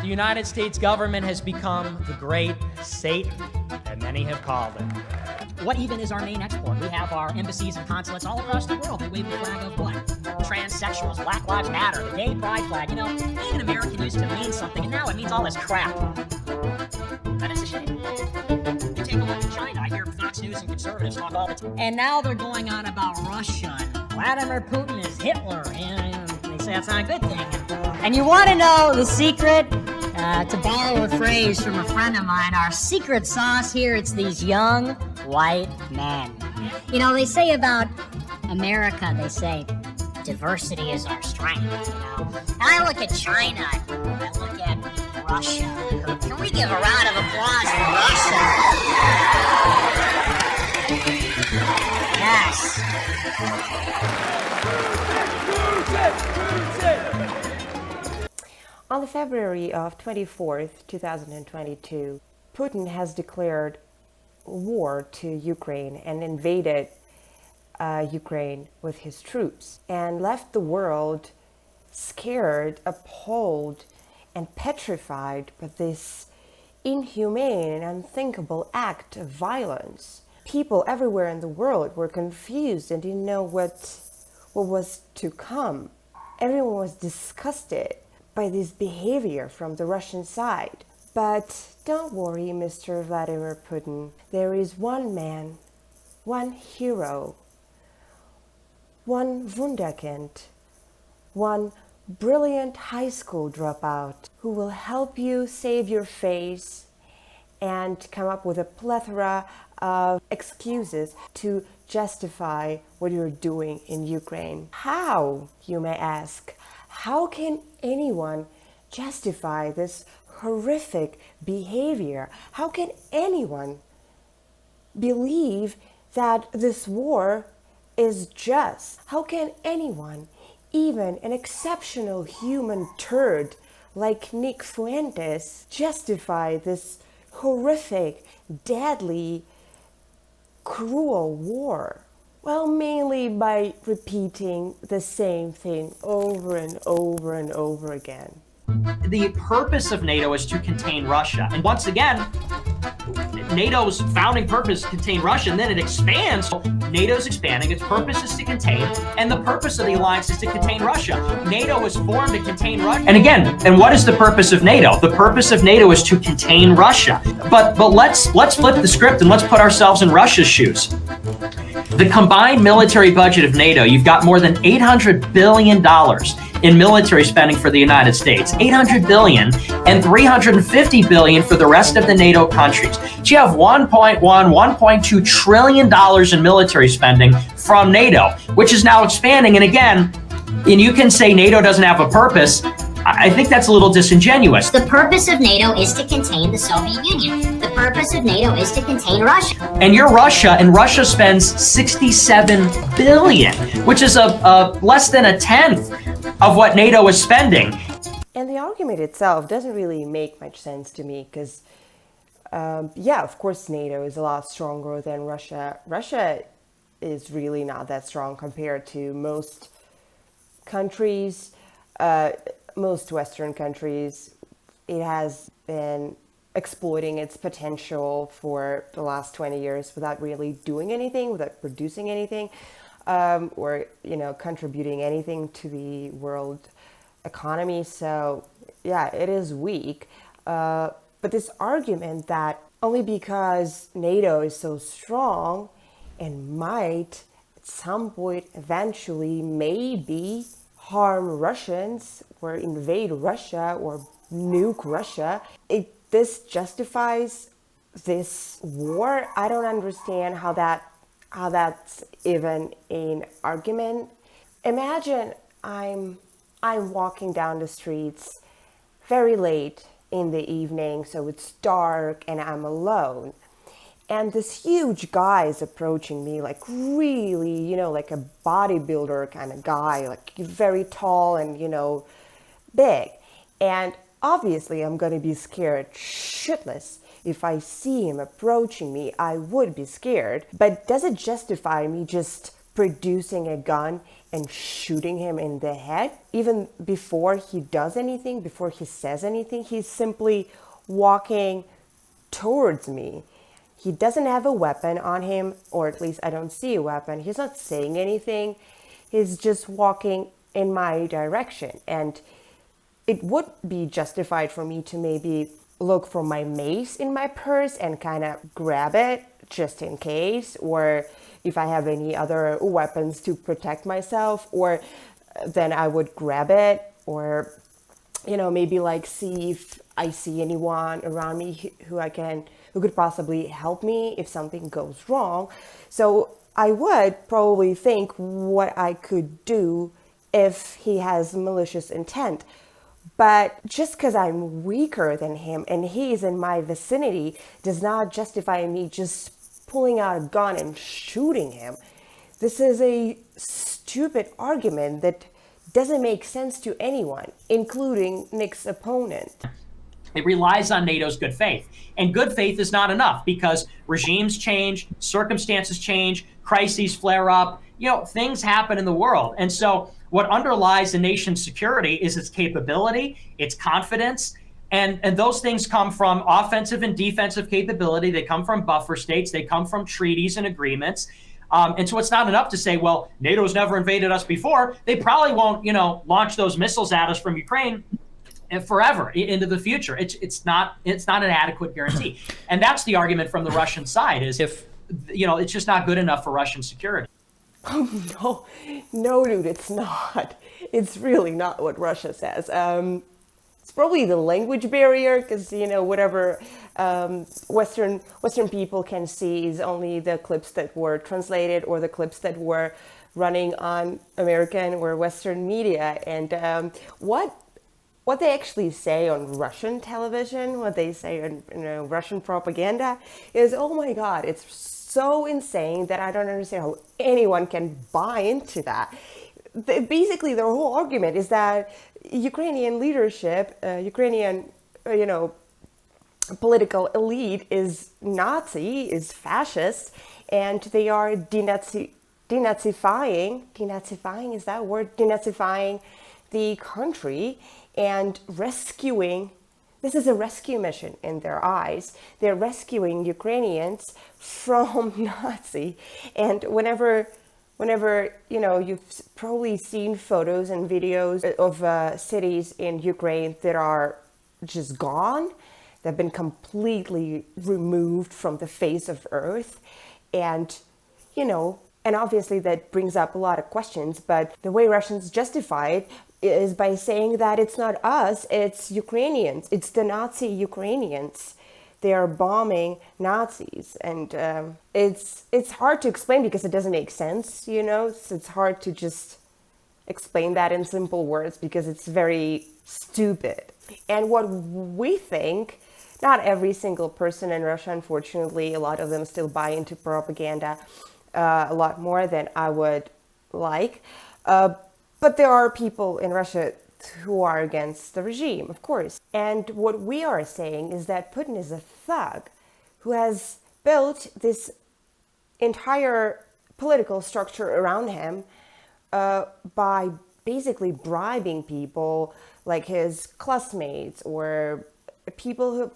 The United States government has become the great Satan that many have called it. What even is our main export? We have our embassies and consulates all across the world. They wave the flag of what? Transsexuals, Black Lives Matter, the gay pride flag. You know, being an American used to mean something, and now it means all this crap. And it's a shame. You take a look at China. I hear Fox News and conservatives talk all the time. And now they're going on about Russia. And Vladimir Putin is Hitler. And they say that's not a good thing. And you want to know the secret? To borrow a phrase from a friend of mine, our secret sauce here, it's these young white men. You know, they say about America, they say, diversity is our strength, you know. And I look at China, I look at Russia. Can we give a round of applause for Russia? Yes. On the February of 24th, 2022, Putin has declared war to Ukraine and invaded Ukraine with his troops and left the world scared, appalled, and petrified by this inhumane and unthinkable act of violence. People everywhere in the world were confused and didn't know what was to come. Everyone was disgusted by this behavior from the Russian side. But don't worry, Mr. Vladimir Putin. There is one man, one hero, one wunderkind, one brilliant high school dropout who will help you save your face and come up with a plethora of excuses to justify what you're doing in Ukraine. How, you may ask? How can anyone justify this horrific behavior? How can anyone believe that this war is just? How can anyone, even an exceptional human turd like Nick Fuentes, justify this horrific, deadly, cruel war? Well, mainly by repeating the same thing over and over and over again. The purpose of NATO is to contain Russia. And once again, NATO's founding purpose contain Russia, and then it expands. NATO's expanding, its purpose is to contain, and the purpose of the alliance is to contain Russia. NATO was formed to contain Russia. And again, and what is the purpose of NATO? The purpose of NATO is to contain Russia. But let's flip the script and let's put ourselves in Russia's shoes. The combined military budget of NATO, you've got more than $800 billion in military spending for the United States, $800 billion and $350 billion for the rest of the NATO countries. So you have $1.2 trillion in military spending from NATO, which is now expanding. And again, and you can say NATO doesn't have a purpose. I think that's a little disingenuous. The purpose of NATO is to contain the Soviet Union. The purpose of NATO is to contain Russia. And you're Russia, and Russia spends $67 billion, which is a less than a tenth of what NATO is spending. And the argument itself doesn't really make much sense to me because, yeah, of course NATO is a lot stronger than Russia. Russia is really not that strong compared to most countries, most Western countries. It has been exploiting its potential for the last 20 years without really doing anything, without producing anything, or, you know, contributing anything to the world economy. So, yeah, it is weak. But this argument that only because NATO is so strong and might at some point eventually maybe harm Russians or invade Russia or nuke Russia, this justifies this war. I don't understand how that's even an argument. Imagine I'm walking down the streets very late in the evening, so it's dark and I'm alone. And this huge guy is approaching me, like really, you know, like a bodybuilder kind of guy, like very tall and, you know, big. And obviously I'm going to be scared shitless. If I see him approaching me, I would be scared. But does it justify me just producing a gun and shooting him in the head. Even before he does anything, before he says anything, he's simply walking towards me. He doesn't have a weapon on him, or at least I don't see a weapon. He's not saying anything. He's just walking in my direction. And it would be justified for me to maybe look for my mace in my purse and kind of grab it just in case, or if I have any other weapons to protect myself, or then I would grab it, or maybe like see if I see anyone around me who could possibly help me if something goes wrong. So I would probably think what I could do if he has malicious intent. But just because I'm weaker than him and he's in my vicinity does not justify me just pulling out a gun and shooting him. This is a stupid argument that doesn't make sense to anyone, including Nick's opponent. It relies on NATO's good faith. And good faith is not enough because regimes change, circumstances change, crises flare up, things happen in the world. And so what underlies a nation's security is its capability, its confidence, and those things come from offensive and defensive capability. They come from buffer states. They come from treaties and agreements. And so it's not enough to say, well, NATO's never invaded us before. They probably won't, launch those missiles at us from Ukraine forever into the future. It's not an adequate guarantee. And that's the argument from the Russian side is it's just not good enough for Russian security. Oh, no, dude, it's not. It's really not what Russia says. It's probably the language barrier because, whatever Western people can see is only the clips that were translated or the clips that were running on American or Western media. And what they actually say on Russian television, what they say on Russian propaganda is, oh my God, it's so insane that I don't understand how anyone can buy into that. Basically, their whole argument is that Ukrainian leadership, Ukrainian, political elite is Nazi, is fascist, and they are denazifying, is that word? Denazifying the country and rescuing. This is a rescue mission in their eyes. They're rescuing Ukrainians from Nazi. And whenever you've probably seen photos and videos of cities in Ukraine that are just gone, they've been completely removed from the face of Earth. And, and obviously that brings up a lot of questions, but the way Russians justify it is by saying that it's not us, it's Ukrainians, it's the Nazi Ukrainians. They are bombing Nazis, and it's hard to explain because it doesn't make sense, It's hard to just explain that in simple words because it's very stupid. And what we think, not every single person in Russia, unfortunately, a lot of them still buy into propaganda a lot more than I would like. But there are people in Russia who are against the regime, of course. And what we are saying is that Putin is a thug who has built this entire political structure around him by basically bribing people like his classmates or people who,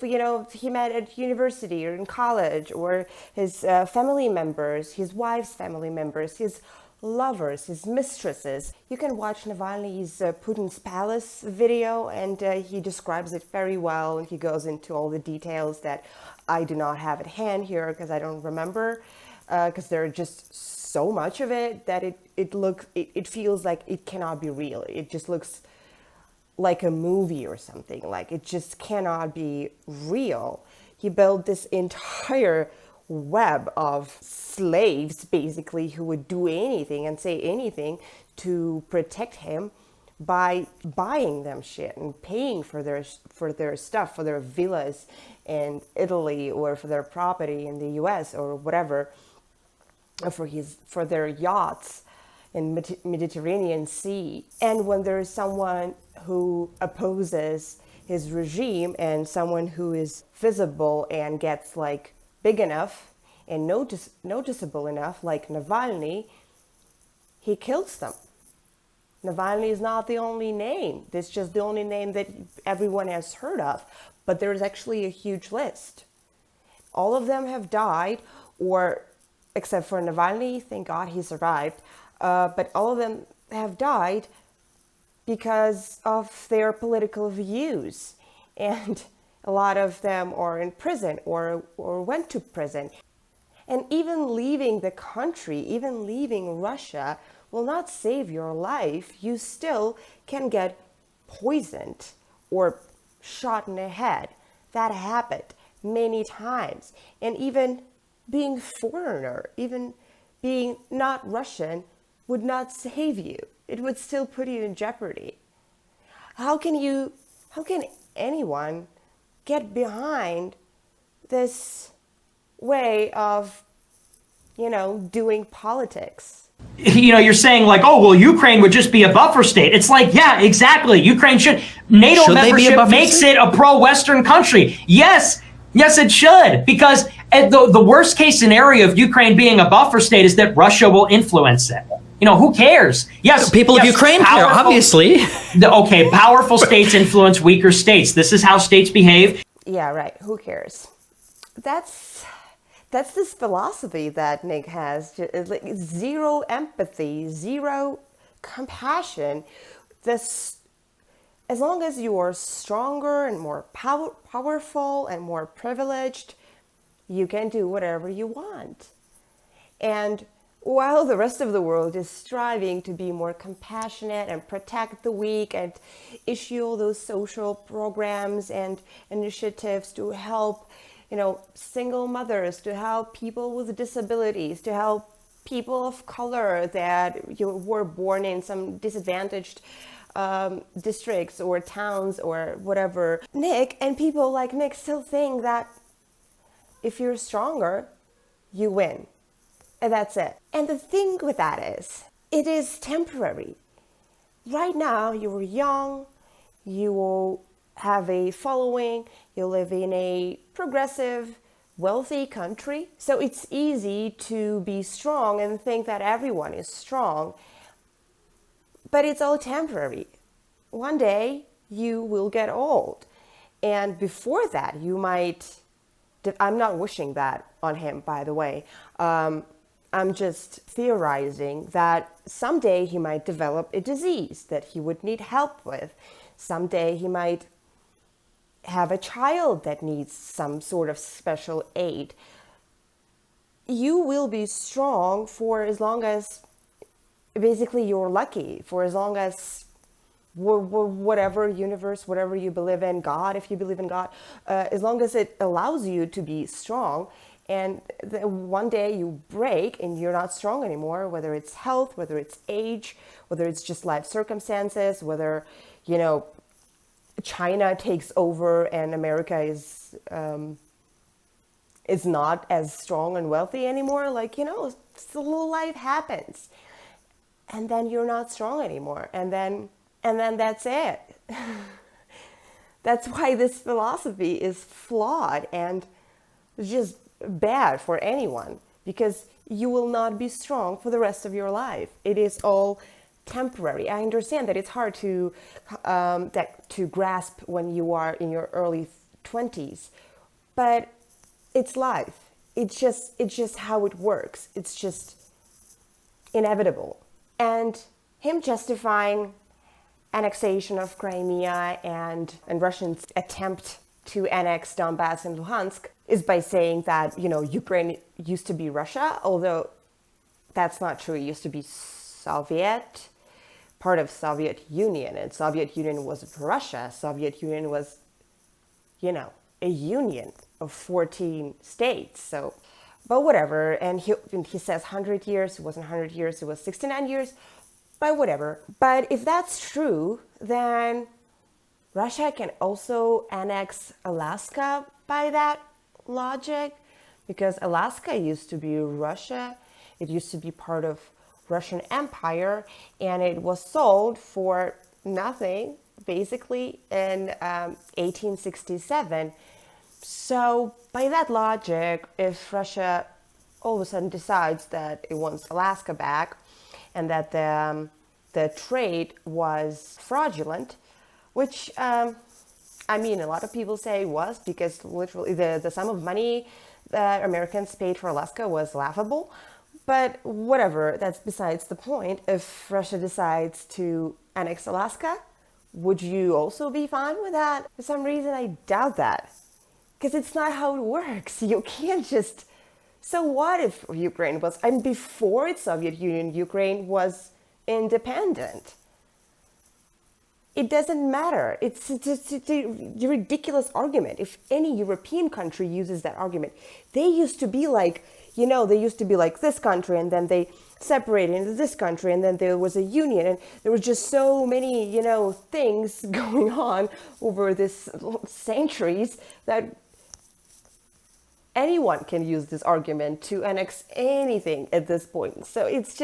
he met at university or in college, or his family members, his wife's family members, his lovers, his mistresses. You can watch Navalny's Putin's Palace video, and he describes it very well, and he goes into all the details that I do not have at hand here because I don't remember, because there are just so much of it that it feels like it cannot be real. It just looks like a movie or something. Like it just cannot be real. He built this entire web of slaves basically who would do anything and say anything to protect him by buying them shit and paying for their stuff, for their villas in Italy or for their property in the US or whatever, for their yachts in Mediterranean Sea. And when there is someone who opposes his regime and someone who is visible and gets like big enough and noticeable enough, like Navalny, he kills them. Navalny is not the only name. It's just the only name that everyone has heard of. But there's actually a huge list. All of them have died, or except for Navalny, thank God he survived. But all of them have died because of their political views. And a lot of them are in prison or went to prison. And even leaving the country, even leaving Russia, will not save your life. You still can get poisoned or shot in the head. That happened many times. And even being foreigner, even being not Russian, would not save you. It would still put you in jeopardy. How can anyone get behind this way of, doing politics? You're saying like, oh, well, Ukraine would just be a buffer state. It's like, yeah, exactly. Ukraine NATO membership makes it a pro-Western country. Yes, it should. Because the worst case scenario of Ukraine being a buffer state is that Russia will influence it. Who cares? Yes. People of Ukraine care, obviously. Okay, powerful states influence weaker states. This is how states behave. Yeah, right. Who cares? That's this philosophy that Nick has. It's like zero empathy, zero compassion. As long as you are stronger and more powerful and more privileged, you can do whatever you want. And while the rest of the world is striving to be more compassionate and protect the weak and issue all those social programs and initiatives to help, single mothers, to help people with disabilities, to help people of color that were born in some disadvantaged districts or towns or whatever. Nick and people like Nick still think that if you're stronger, you win. And that's it. And the thing with that is, it is temporary. Right now, you're young, you will have a following, you live in a progressive, wealthy country. So it's easy to be strong and think that everyone is strong. But it's all temporary. One day, you will get old. And before that, you might... I'm not wishing that on him, by the way. I'm just theorizing that someday he might develop a disease that he would need help with. Someday he might have a child that needs some sort of special aid. You will be strong for as long as basically you're lucky, for as long as whatever universe, whatever you believe in, God, if you believe in God, as long as it allows you to be strong. And one day you break and you're not strong anymore, whether it's health, whether it's age, whether it's just life circumstances, whether, China takes over and America is not as strong and wealthy anymore. Little life happens. And then you're not strong anymore. And then that's it. That's why this philosophy is flawed and just bad for anyone, because you will not be strong for the rest of your life. It is all temporary. I understand that it's hard to grasp when you are in your early 20s, but it's life. It's just how it works. It's just inevitable. And him justifying annexation of Crimea and Russians' attempt to annex Donbass and Luhansk is by saying that, Ukraine used to be Russia, although that's not true. It used to be Soviet, part of Soviet Union, and Soviet Union wasn't Russia. Soviet Union was, a union of 14 states. So, but whatever. And he says 100 years, it wasn't 100 years, it was 69 years, but whatever. But if that's true, then Russia can also annex Alaska by that logic, because Alaska used to be Russia. It used to be part of Russian Empire, and it was sold for nothing, basically, in 1867. So by that logic, if Russia all of a sudden decides that it wants Alaska back, and that the trade was fraudulent, which I mean, a lot of people say was, because literally the sum of money that Americans paid for Alaska was laughable. But whatever, that's besides the point. If Russia decides to annex Alaska, would you also be fine with that? For some reason, I doubt that. Because it's not how it works. You can't just... So what if Ukraine was... I mean, before the Soviet Union, Ukraine was independent. It doesn't matter. It's a ridiculous argument. If any European country uses that argument, they used to be like, you know, they used to be like this country, and then they separated into this country, and then there was a union, and there was just so many, you know, things going on over this centuries that anyone can use this argument to annex anything at this point. So it's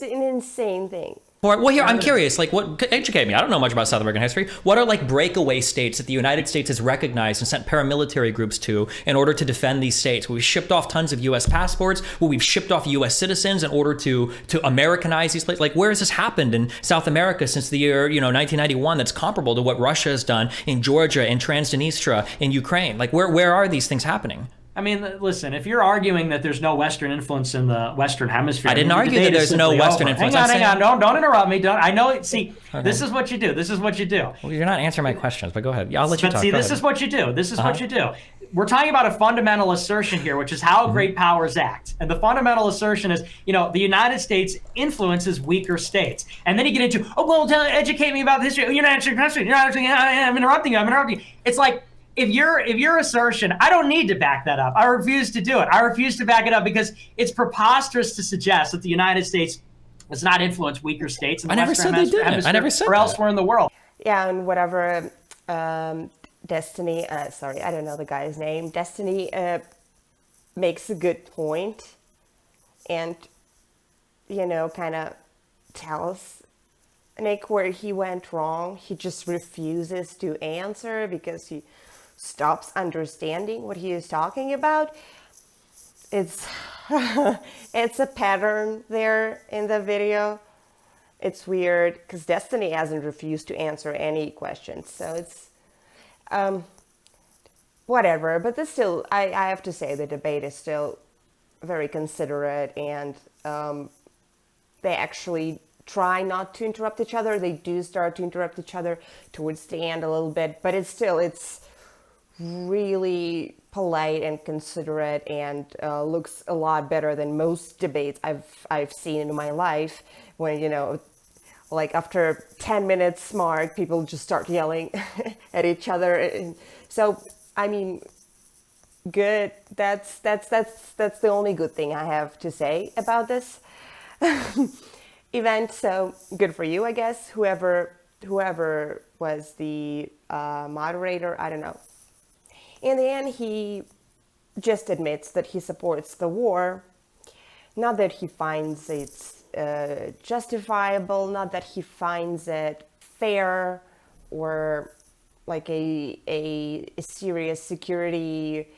an insane thing. Well, here, I'm curious, like, educate me. I don't know much about South American history. What are, like, breakaway states that the United States has recognized and sent paramilitary groups to in order to defend these states? We've shipped off tons of U.S. passports, we've shipped off U.S. citizens in order to Americanize these places. Like, where has this happened in South America since the year, 1991 that's comparable to what Russia has done in Georgia, in Transnistria, in Ukraine? Like, where are these things happening? I mean, listen, if you're arguing that there's no Western influence in the Western Hemisphere... I didn't argue that there's no Western influence. Hang on. Don't interrupt me. I know... See, okay. This is what you do. Well, you're not answering my questions, but go ahead. Yeah, I'll let you talk. See, this is what you do. What you do. We're talking about a fundamental assertion here, which is how great powers act. And the fundamental assertion is, the United States influences weaker states. And then you get into, educate me about the history. You're not answering questions. I'm interrupting you. It's like... If your assertion, I don't need to back that up. I refuse to do it. I refuse to back it up because it's preposterous to suggest that the United States does not influence weaker states in the Western Hemisphere I never said or elsewhere in the world. Yeah, and whatever Destiny, sorry, I don't know the guy's name. Destiny makes a good point and, kind of tells Nick where he went wrong. He just refuses to answer because he stops understanding what he is talking about. It's it's a pattern there in the video. It's weird because Destiny hasn't refused to answer any questions, so it's whatever. But there's still, I have to say, the debate is still very considerate, and they actually try not to interrupt each other. They do start to interrupt each other towards the end a little bit, but it's really polite and considerate, and looks a lot better than most debates I've seen in my life, when like after 10 minutes mark, people just start yelling at each other. And so I mean, good. That's the only good thing I have to say about this event. So good for you, I guess. Whoever was the moderator, I don't know. In the end, he just admits that he supports the war, not that he finds it justifiable, not that he finds it fair or like a serious security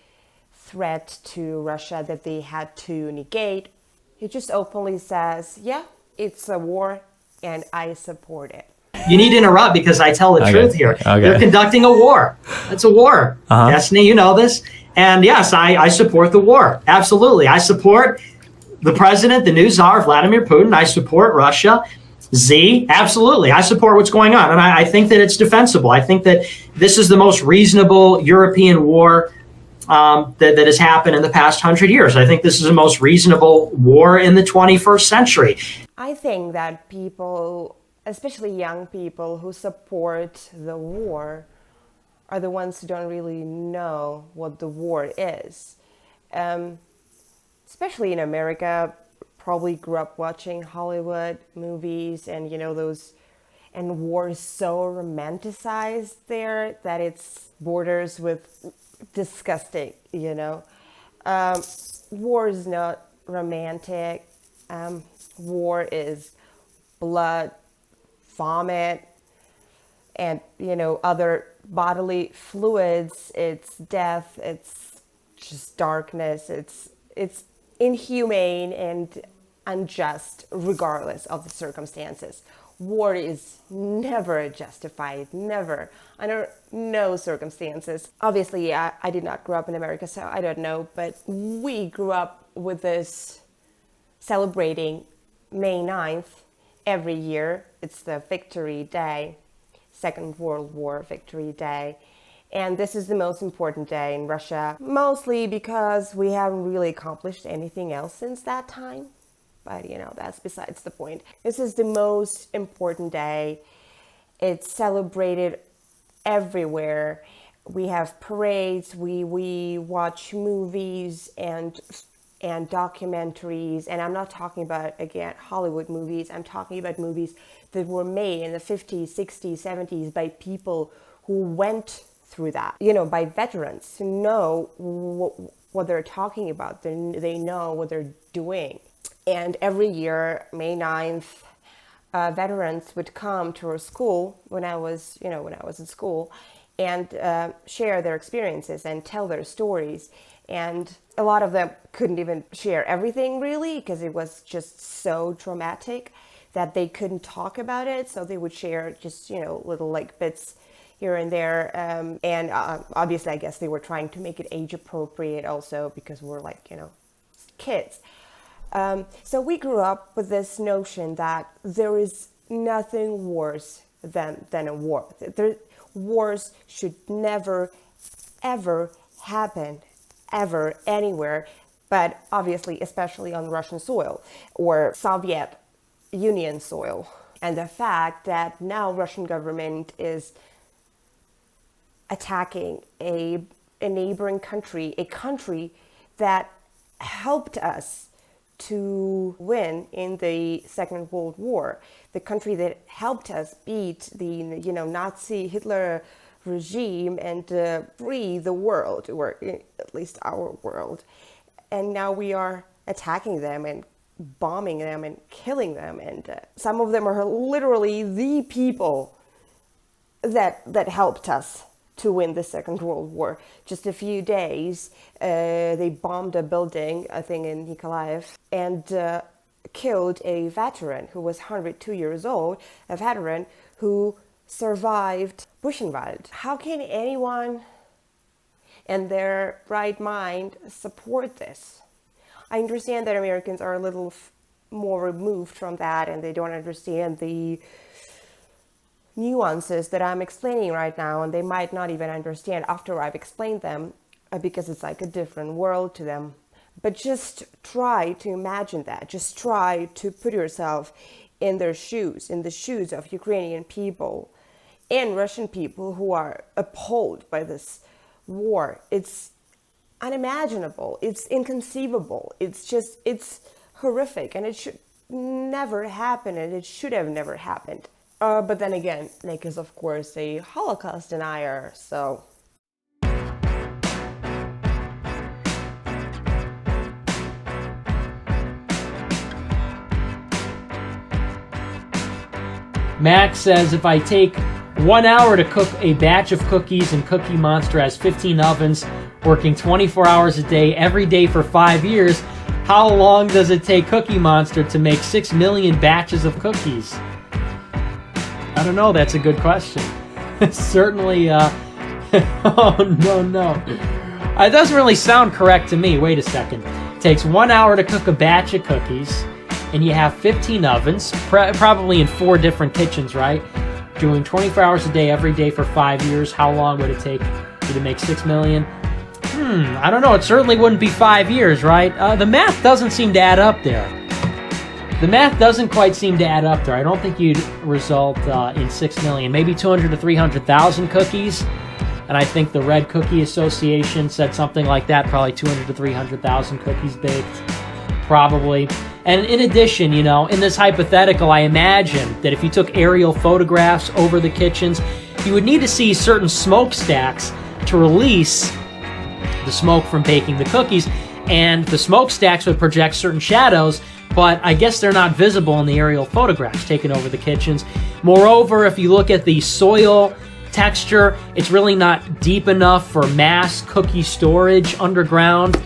threat to Russia that they had to negate. He just openly says, yeah, it's a war and I support it. You need to interrupt because I tell the truth here. Okay. They're conducting a war. It's a war. Destiny, you know this. And yes, I support the war. Absolutely. I support the president, the new czar, Vladimir Putin. I support Russia. Absolutely. I support what's going on. And I think that it's defensible. I think that this is the most reasonable European war that has happened in the past 100 years. I think this is the most reasonable war in the 21st century. I think that people, especially young people who support the war, are the ones who don't really know what the war is. Especially in America, probably grew up watching Hollywood movies, and and war is so romanticized there that it's borders with disgusting. War is not romantic. War is blood, vomit, and other bodily fluids. It's death. It's just darkness. It's inhumane, and unjust regardless of the circumstances. War is never justified, never, under no circumstances. Obviously, I did not grow up in America, so I don't know, but we grew up with this celebrating May 9th every year. It's the Victory Day, Second World War Victory Day. And this is the most important day in Russia, mostly because we haven't really accomplished anything else since that time. But, you know, that's besides the point. This is the most important day. It's celebrated everywhere. We have parades, we watch movies and documentaries. And I'm not talking about, again, Hollywood movies. I'm talking about movies that were made in the 50s, 60s, 70s by people who went through that, you know, by veterans who know what they're talking about. They know what they're doing. And every year, May 9th, veterans would come to our school when I was in school and share their experiences and tell their stories. And a lot of them couldn't even share everything really because it was just so traumatic that they couldn't talk about it. So they would share just, you know, little like bits here and there. And obviously, I guess they were trying to make it age appropriate also because we're like, you know, kids. So we grew up with this notion that there is nothing worse than a war. Wars should never, ever happen, ever, anywhere, but obviously, especially on Russian soil or Soviet Union soil. And the fact that now Russian government is attacking a neighboring country, a country that helped us to win in the Second World War, the country that helped us beat the, you know, Nazi Hitler regime and free the world, or at least our world. And now we are attacking them and bombing them and killing them. And some of them are literally the people that helped us to win the Second World War. Just a few days, they bombed a building, I think in Nikolaev, and killed a veteran who was 102 years old, a veteran who survived Buchenwald. How can anyone in their right mind support this? I understand that Americans are a little more removed from that and they don't understand the nuances that I'm explaining right now, and they might not even understand after I've explained them because it's like a different world to them. But just try to imagine that. Just try to put yourself in their shoes, in the shoes of Ukrainian people and Russian people who are appalled by this war. It's unimaginable. It's inconceivable. It's horrific, and it should never happen, and it should have never happened. But then again, Nick is of course a Holocaust denier, so... Max says, if I take 1 hour to cook a batch of cookies and Cookie Monster has 15 ovens, working 24 hours a day, every day for 5 years, how long does it take Cookie Monster to make 6 million batches of cookies? I don't know, that's a good question. Certainly, oh, no. It doesn't really sound correct to me. Wait a second. It takes 1 hour to cook a batch of cookies, and you have 15 ovens, probably in 4 different kitchens, right? Doing 24 hours a day, every day for 5 years. How long would it take you to make 6 million? I don't know. It certainly wouldn't be 5 years, right? The math doesn't seem to add up there. The math doesn't quite seem to add up there. I don't think you'd result in 6 million. Maybe 200 to 300,000 cookies. And I think the Red Cookie Association said something like that, probably 200 to 300,000 cookies baked. Probably. And in addition, you know, in this hypothetical, I imagine that if you took aerial photographs over the kitchens, you would need to see certain smokestacks to release the smoke from baking the cookies, and the smokestacks would project certain shadows, but I guess they're not visible in the aerial photographs taken over the kitchens. Moreover, if you look at the soil texture, it's really not deep enough for mass cookie storage underground.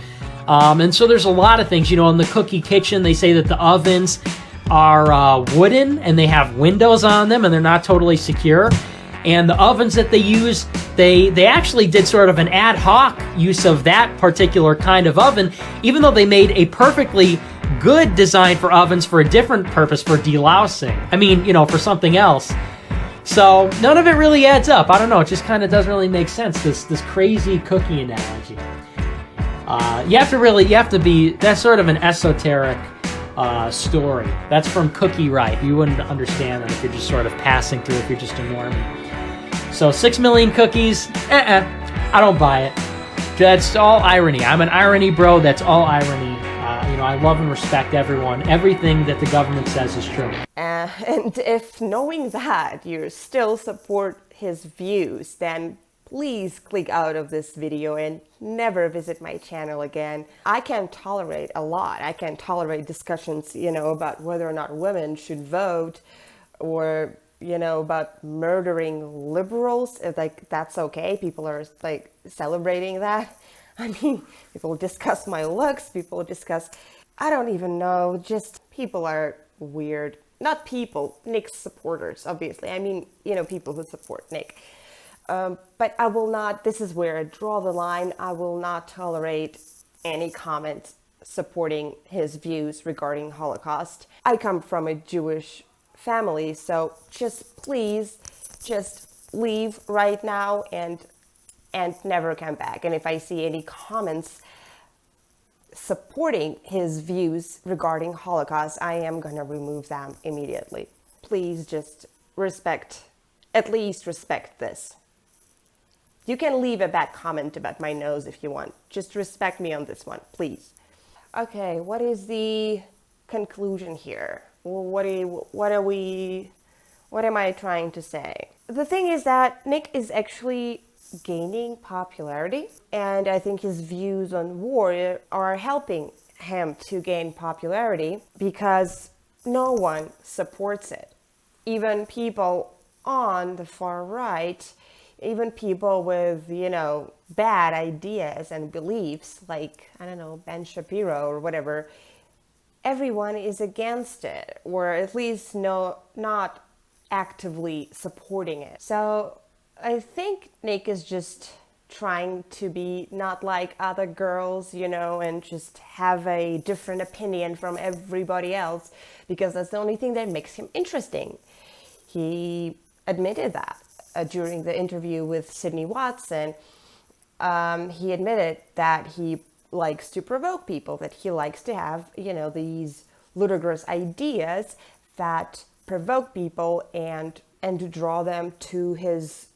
And so there's a lot of things, in the cookie kitchen, they say that the ovens are wooden and they have windows on them and they're not totally secure. And the ovens that they use, they actually did sort of an ad hoc use of that particular kind of oven, even though they made a perfectly good design for ovens for a different purpose, for delousing. I mean, for something else. So none of it really adds up. I don't know. It just kind of doesn't really make sense, this crazy cookie analogy. You have to be, that's sort of an esoteric story. That's from Cookie Right. You wouldn't understand that if you're just sort of passing through, if you're just a normie. So 6 million cookies, I don't buy it. That's all irony. I'm an irony bro. That's all irony. I love and respect everyone. Everything that the government says is true. And if knowing that you still support his views, then please click out of this video and never visit my channel again. I can tolerate a lot. I can tolerate discussions, about whether or not women should vote, or, about murdering liberals. Like, that's okay. People are like celebrating that. I mean, people discuss my looks, people discuss, I don't even know, just people are weird. Not people, Nick's supporters, obviously. I mean, people who support Nick. But I will not, this is where I draw the line, I will not tolerate any comments supporting his views regarding Holocaust. I come from a Jewish family, so please leave right now and never come back. And if I see any comments supporting his views regarding Holocaust, I am going to remove them immediately. Please just at least respect this. You can leave a bad comment about my nose if you want. Just respect me on this one, please. Okay, what is the conclusion here? What am I trying to say? The thing is that Nick is actually gaining popularity, and I think his views on war are helping him to gain popularity because no one supports it. Even people on the far right, even people with, bad ideas and beliefs, like, I don't know, Ben Shapiro or whatever, everyone is against it, or at least not actively supporting it. So I think Nick is just trying to be not like other girls, and just have a different opinion from everybody else, because that's the only thing that makes him interesting. He admitted that during the interview with Sydney Watson. He admitted that he likes to provoke people, that he likes to have, these ludicrous ideas that provoke people and to draw them to his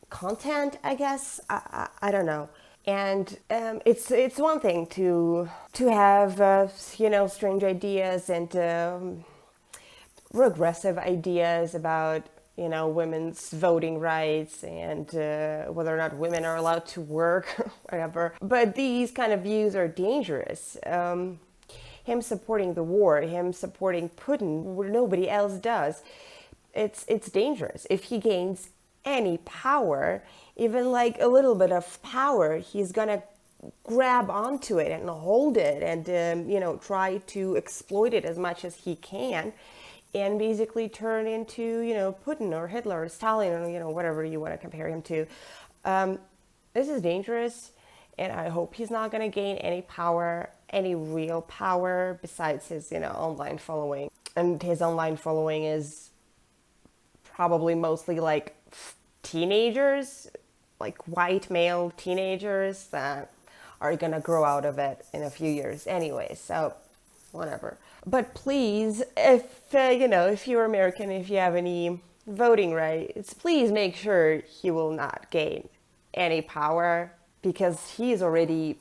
content, I guess. I don't know. And it's one thing to have strange ideas and regressive ideas about women's voting rights and whether or not women are allowed to work, whatever. But these kind of views are dangerous. Him supporting the war, him supporting Putin, where nobody else does, it's dangerous. If he gains any power, even like a little bit of power, he's gonna grab onto it and hold it and try to exploit it as much as he can, and basically turn into Putin or Hitler or Stalin or whatever you want to compare him to. This is dangerous, and I hope he's not going to gain any power, any real power, besides his online following. And his online following is probably mostly like teenagers, like white male teenagers that are gonna grow out of it in a few years anyway, so whatever. But please, if you're American, if you have any voting rights, please make sure he will not gain any power, because he's already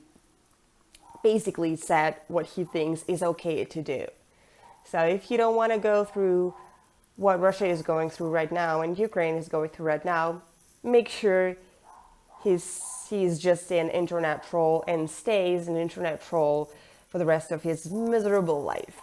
basically said what he thinks is okay to do. So if you don't want to go through what Russia is going through right now and Ukraine is going through right now, make sure he's just an internet troll and stays an internet troll for the rest of his miserable life.